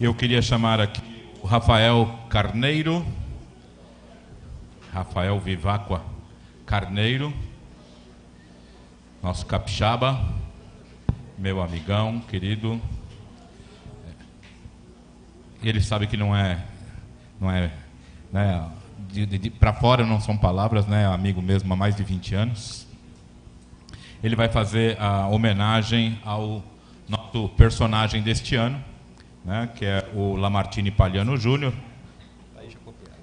Eu queria chamar aqui o Rafael Carneiro, Rafael Viváqua Carneiro, nosso capixaba, meu amigão, querido. Ele sabe que não é, né, para fora não são palavras, né, amigo mesmo há mais de 20 anos. Ele vai fazer a homenagem ao nosso personagem deste ano, né, que é o Lamartine Palhano Júnior.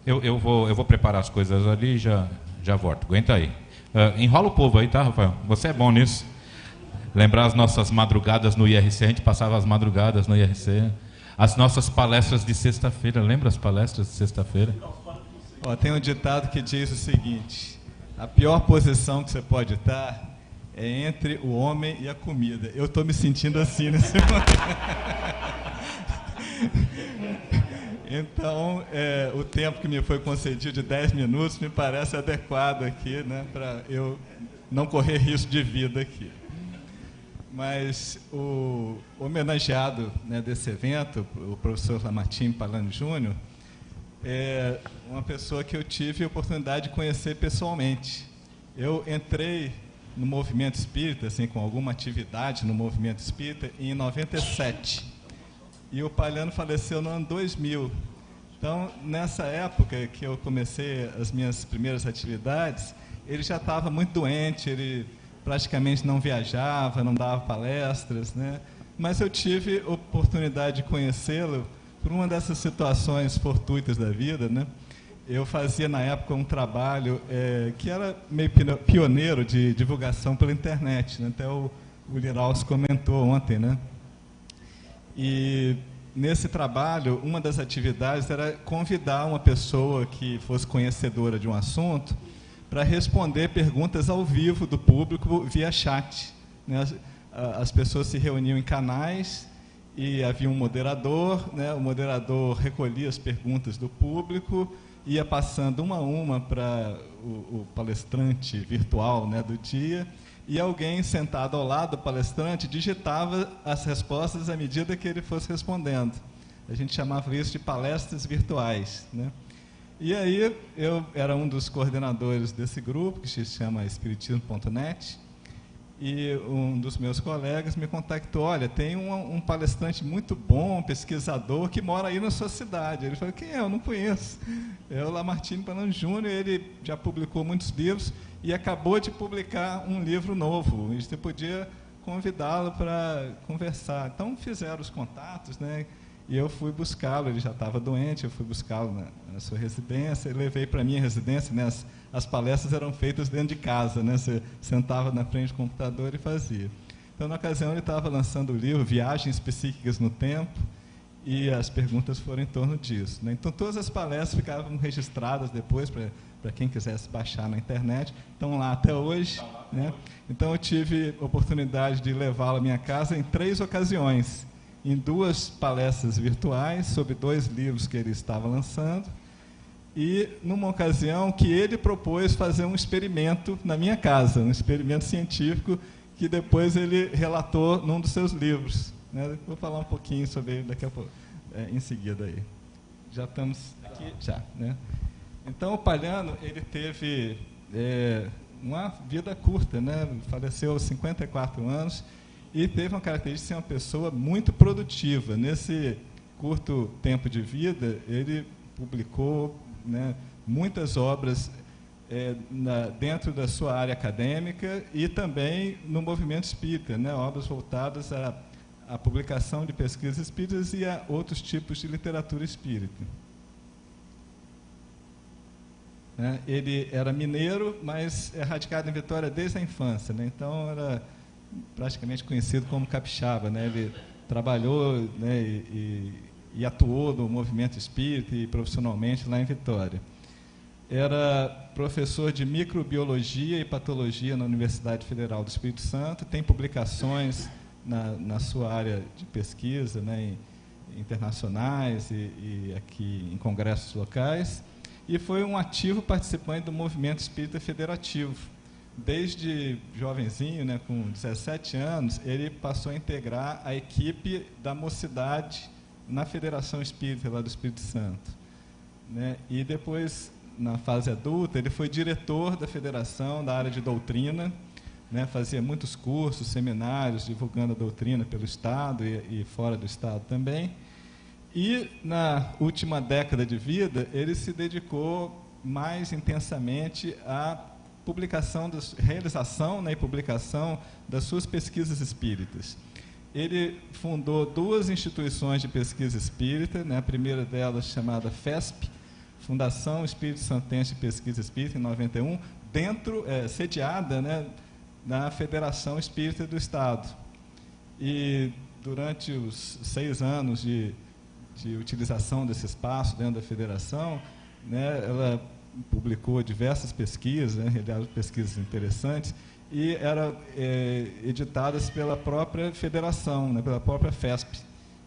Eu vou preparar as coisas ali e já volto. Aguenta aí. Enrola o povo aí, tá, Rafael? Você é bom nisso. Lembrar as nossas madrugadas no IRC, a gente passava as madrugadas no IRC. As nossas palestras de sexta-feira, lembra as palestras de sexta-feira? Tem um ditado que diz o seguinte: a pior posição que você pode estar é entre o homem e a comida. Eu estou me sentindo assim nesse momento. Então, o tempo que me foi concedido de 10 minutos me parece adequado aqui, né, para eu não correr risco de vida aqui. Mas o homenageado, né, desse evento, o professor Lamartine Palhano Júnior, é uma pessoa que eu tive a oportunidade de conhecer pessoalmente. Eu entrei no movimento espírita, assim, com alguma atividade no movimento espírita, em 97. E o Palhano faleceu no ano 2000. Então, nessa época que eu comecei as minhas primeiras atividades, ele já estava muito doente, ele praticamente não viajava, não dava palestras, né? Mas eu tive oportunidade de conhecê-lo por uma dessas situações fortuitas da vida, né? Eu fazia, na época, um trabalho que era meio pioneiro de divulgação pela internet, né? Até o Liraus comentou ontem, né? E nesse trabalho, uma das atividades era convidar uma pessoa que fosse conhecedora de um assunto para responder perguntas ao vivo do público via chat, né? As pessoas se reuniam em canais e havia um moderador, né? O moderador recolhia as perguntas do público, ia passando uma a uma para o palestrante virtual, né, do dia, e alguém sentado ao lado do palestrante digitava as respostas à medida que ele fosse respondendo. A gente chamava isso de palestras virtuais, né? E aí eu era um dos coordenadores desse grupo, que se chama Espiritismo.net, e um dos meus colegas me contactou: olha, tem um palestrante muito bom, um pesquisador, que mora aí na sua cidade. Ele falou: quem é? Eu não conheço. É o Lamartine Palhano Júnior, ele já publicou muitos livros e acabou de publicar um livro novo, e você podia convidá-lo para conversar. Então fizeram os contatos, né? E eu fui buscá-lo, ele já estava doente, eu fui buscá-lo na sua residência, e levei para a minha residência, né? As palestras eram feitas dentro de casa, né? Você sentava na frente do computador e fazia. Então, na ocasião, ele estava lançando o livro Viagens Psíquicas no Tempo, e as perguntas foram em torno disso, né? Então, todas as palestras ficavam registradas depois, para quem quisesse baixar na internet, estão lá até hoje, né? Então, eu tive a oportunidade de levá-lo à minha casa em 3 ocasiões, em 2 palestras virtuais sobre 2 livros que ele estava lançando, e numa ocasião que ele propôs fazer um experimento na minha casa, um experimento científico que depois ele relatou num dos seus livros, né? Vou falar um pouquinho sobre ele daqui a pouco, em seguida aí. Já estamos aqui, já, né? Então, o Palhano, ele teve uma vida curta, né? Faleceu aos 54 anos, e teve uma característica de ser uma pessoa muito produtiva. Nesse curto tempo de vida, ele publicou, né, muitas obras dentro da sua área acadêmica e também no movimento espírita, né, obras voltadas à publicação de pesquisas espíritas e a outros tipos de literatura espírita. Ele era mineiro, mas é radicado em Vitória desde a infância, né? Então era praticamente conhecido como capixaba, né? Ele trabalhou, né, e atuou no movimento espírita e profissionalmente lá em Vitória. Era professor de microbiologia e patologia na Universidade Federal do Espírito Santo, tem publicações na sua área de pesquisa, né, internacionais e aqui em congressos locais, e foi um ativo participante do movimento espírita federativo. Desde jovenzinho, né, com 17 anos, ele passou a integrar a equipe da Mocidade na Federação Espírita lá do Espírito Santo, né? E depois, na fase adulta, ele foi diretor da federação da área de doutrina, né? Fazia muitos cursos, seminários, divulgando a doutrina pelo Estado e fora do Estado também. E, na última década de vida, ele se dedicou mais intensamente à realização, né, e publicação das suas pesquisas espíritas. Ele fundou 2 instituições de pesquisa espírita, né, a primeira delas chamada FESP, Fundação Espírito Santense de Pesquisa Espírita, em 91, sediada, né, na Federação Espírita do Estado. E durante os 6 anos de utilização desse espaço dentro da federação, né, ela publicou diversas pesquisas, né, realizou pesquisas interessantes, e eram editadas pela própria federação, né, pela própria FESP.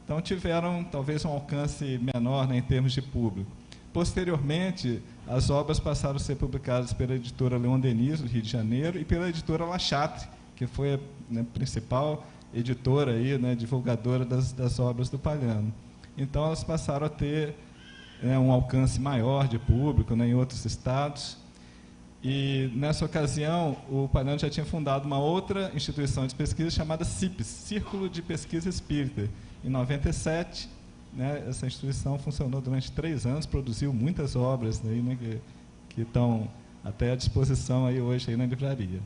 Então, tiveram talvez um alcance menor, né, em termos de público. Posteriormente, as obras passaram a ser publicadas pela editora Leon Denis, do Rio de Janeiro, e pela editora La Chatre, que foi a, né, principal editora, aí, né, divulgadora das obras do Palhano. Então, elas passaram a ter, né, um alcance maior de público, né, em outros estados. E, nessa ocasião, o Palhano já tinha fundado uma outra instituição de pesquisa chamada CIPES, Círculo de Pesquisa Espírita. Em 97, né, essa instituição funcionou durante 3 anos, produziu muitas obras aí, né, que estão até à disposição aí hoje aí na livraria.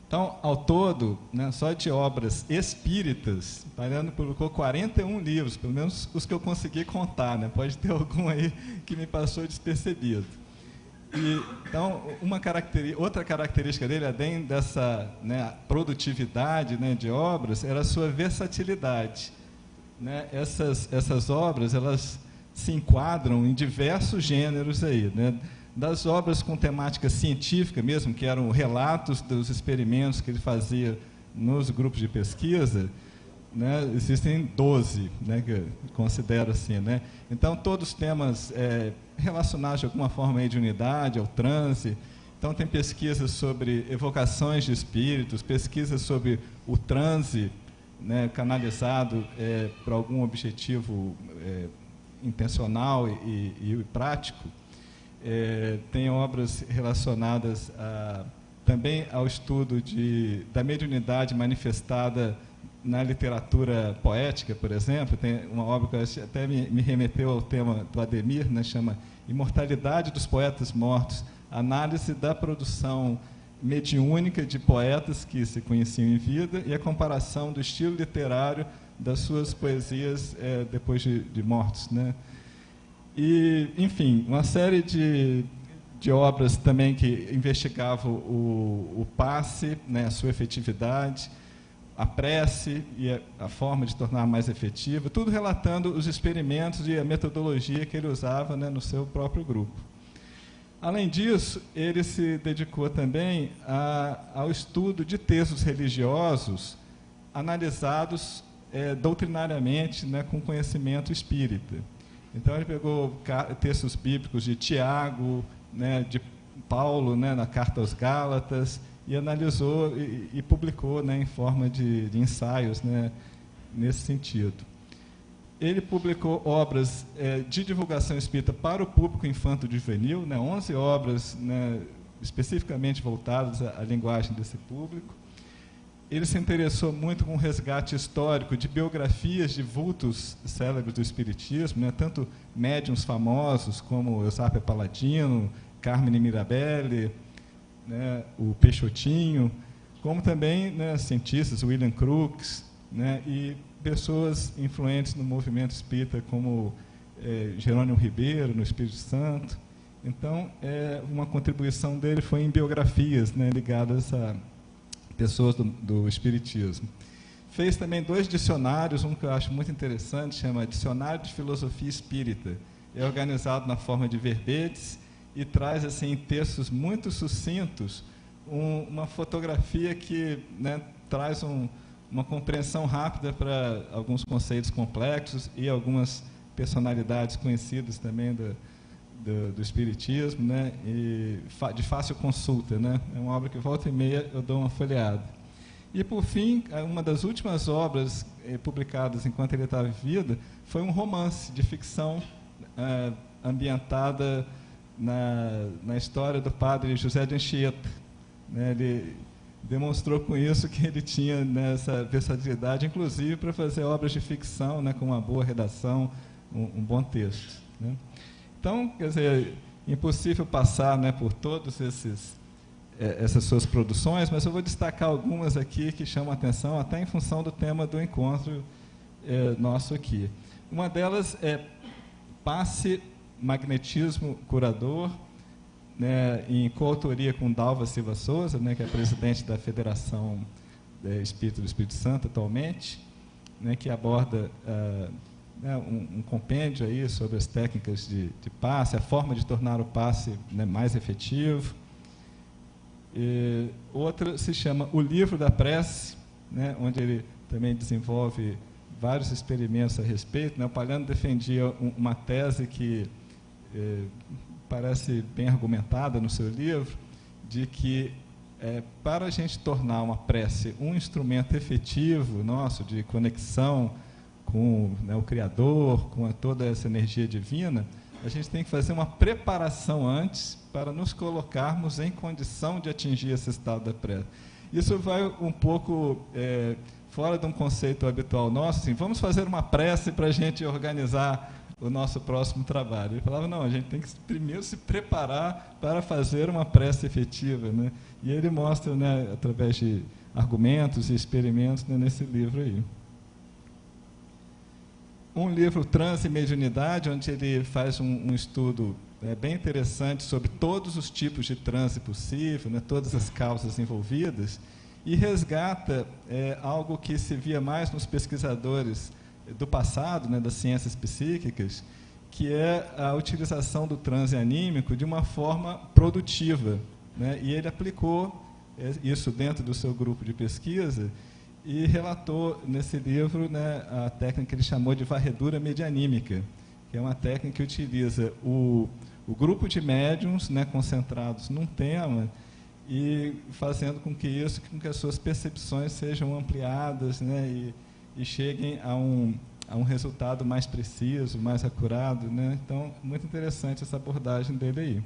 Então, ao todo, né, só de obras espíritas, Palhano publicou 41 livros, pelo menos os que eu consegui contar, né? Pode ter algum aí que me passou despercebido. E, então, outra característica dele, além dessa, né, produtividade, né, de obras, era a sua versatilidade, né? Essas obras, elas se enquadram em diversos gêneros aí, né? Das obras com temática científica mesmo, que eram relatos dos experimentos que ele fazia nos grupos de pesquisa, né, existem 12, né, que eu considero assim, né? Então, todos temas relacionados de alguma forma aí de unidade, ao transe. Então, tem pesquisas sobre evocações de espíritos, pesquisas sobre o transe, né, canalizado para algum objetivo intencional e prático. Tem obras relacionadas também ao estudo da mediunidade manifestada na literatura poética, por exemplo. Tem uma obra que até me remeteu ao tema do Ademir, né, chama Imortalidade dos Poetas Mortos, análise da produção mediúnica de poetas que se conheciam em vida e a comparação do estilo literário das suas poesias depois de mortos, né? E, enfim, uma série de obras também que investigavam o passe, né, a sua efetividade, a prece e a forma de tornar mais efetiva, tudo relatando os experimentos e a metodologia que ele usava, né, no seu próprio grupo. Além disso, ele se dedicou também ao estudo de textos religiosos analisados doutrinariamente, né, com conhecimento espírita. Então, ele pegou textos bíblicos de Tiago, né, de Paulo, né, na Carta aos Gálatas, e analisou e publicou, né, em forma de ensaios, né, nesse sentido. Ele publicou obras de divulgação espírita para o público infanto-juvenil, né, 11 obras, né, especificamente voltadas à linguagem desse público. Ele se interessou muito com o resgate histórico de biografias de vultos célebres do espiritismo, né, tanto médiuns famosos como Eusápia Paladino, Carmine Mirabelli, né, o Peixotinho, como também, né, cientistas, William Crookes, né, e pessoas influentes no movimento espírita como Jerônimo Ribeiro, no Espírito Santo. Então, uma contribuição dele foi em biografias, né, ligadas a pessoas do espiritismo. Fez também 2 dicionários, um que eu acho muito interessante, chama Dicionário de Filosofia Espírita. É organizado na forma de verbetes e traz, assim, em textos muito sucintos, uma fotografia que, né, traz uma compreensão rápida para alguns conceitos complexos e algumas personalidades conhecidas também do espiritismo, né, e de fácil consulta, né? É uma obra que volta e meia eu dou uma folheada. E, por fim, uma das últimas obras publicadas enquanto ele estava em vida foi um romance de ficção ambientada na história do padre José de Anchieta. Ele demonstrou com isso que ele tinha essa versatilidade, inclusive para fazer obras de ficção, com uma boa redação, um bom texto. Então, quer dizer, impossível passar por todos essas suas produções, mas eu vou destacar algumas aqui que chamam a atenção, até em função do tema do encontro nosso aqui. Uma delas é Passe, Magnetismo Curador, em coautoria com Dalva Silva Souza, que é presidente da Federação Espírita do Espírito Santo atualmente, que aborda um compêndio aí sobre as técnicas de passe, a forma de tornar o passe mais efetivo. Outra se chama O Livro da Prece, onde ele também desenvolve vários experimentos a respeito. O Palhano defendia uma tese que parece bem argumentada no seu livro, de que para a gente tornar uma prece um instrumento efetivo nosso de conexão com o Criador, com toda essa energia divina, a gente tem que fazer uma preparação antes para nos colocarmos em condição de atingir esse estado da prece. Isso vai um pouco fora de um conceito habitual nosso, assim, vamos fazer uma prece para a gente organizar o nosso próximo trabalho. Ele falava, não, a gente tem que primeiro se preparar para fazer uma prece efetiva. E ele mostra, através de argumentos e experimentos, nesse livro aí. Um livro, Transe e Mediunidade, onde ele faz um estudo bem interessante sobre todos os tipos de transe possível, todas as causas envolvidas, e resgata algo que se via mais nos pesquisadores do passado, das ciências psíquicas, que é a utilização do transe anímico de uma forma produtiva. E ele aplicou isso dentro do seu grupo de pesquisa e relatou nesse livro a técnica que ele chamou de varredura medianímica, que é uma técnica que utiliza o grupo de médiums concentrados num tema e fazendo com que as suas percepções sejam ampliadas e cheguem a um resultado mais preciso, mais acurado. Então, muito interessante essa abordagem dele aí.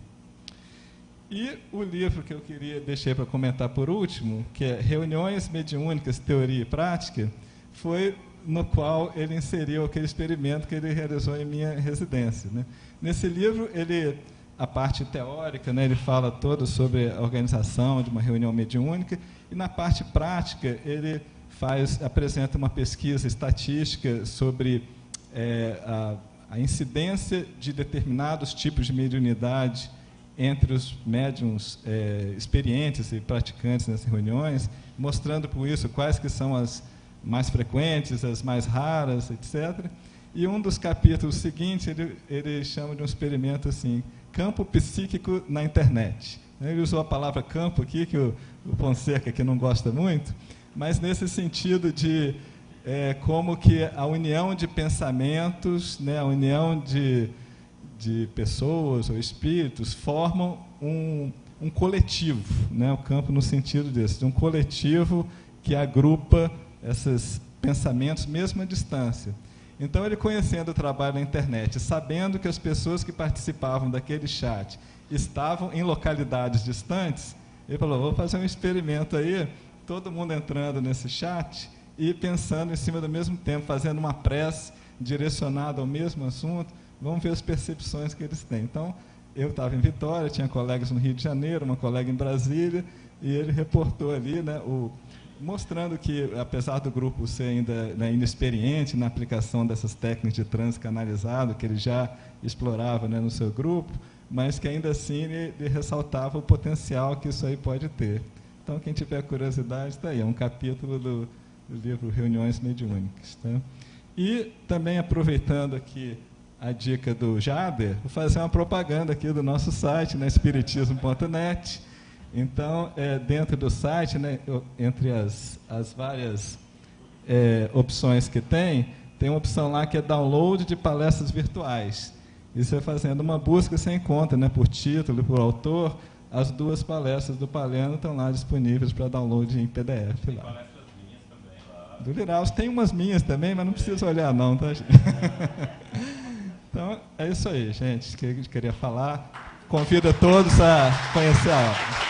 E o livro que eu deixei para comentar por último, que é Reuniões Mediúnicas, Teoria e Prática, foi no qual ele inseriu aquele experimento que ele realizou em minha residência. Nesse livro, a parte teórica, ele fala toda sobre a organização de uma reunião mediúnica, e na parte prática, ele apresenta uma pesquisa estatística sobre a incidência de determinados tipos de mediunidade entre os médiuns experientes e praticantes nessas reuniões, mostrando por isso quais que são as mais frequentes, as mais raras, etc. E um dos capítulos seguintes, ele chama de um experimento assim, campo psíquico na internet. Ele usou a palavra campo aqui, que o Fonseca aqui não gosta muito, mas nesse sentido de como que a união de pensamentos, a união de pessoas ou espíritos formam um coletivo, o campo no sentido desse, de um coletivo que agrupa esses pensamentos mesmo à distância. Então, ele conhecendo o trabalho na internet, sabendo que as pessoas que participavam daquele chat estavam em localidades distantes, ele falou, vou fazer um experimento aí, todo mundo entrando nesse chat e pensando em cima do mesmo tempo, fazendo uma prece direcionada ao mesmo assunto, vamos ver as percepções que eles têm. Então, eu estava em Vitória, tinha colegas no Rio de Janeiro, uma colega em Brasília, e ele reportou ali, mostrando que, apesar do grupo ser ainda inexperiente na aplicação dessas técnicas de transe canalizado, que ele já explorava no seu grupo, mas que ainda assim ele ressaltava o potencial que isso aí pode ter. Então, quem tiver curiosidade, está aí, é um capítulo do livro Reuniões Mediúnicas. Tá? E também, aproveitando aqui a dica do Jader, vou fazer uma propaganda aqui do nosso site, espiritismo.net. Então, dentro do site, entre as várias opções que tem uma opção lá que é download de palestras virtuais. E você fazendo uma busca, você encontra, por título e por autor, as duas palestras do Palhano estão lá disponíveis para download em PDF. Lá. Palestras Do Liraus. Tem umas minhas também, mas não precisa olhar não, tá, gente? Então, é isso aí, gente. Que a gente queria falar. Convido a todos a conhecer a obra.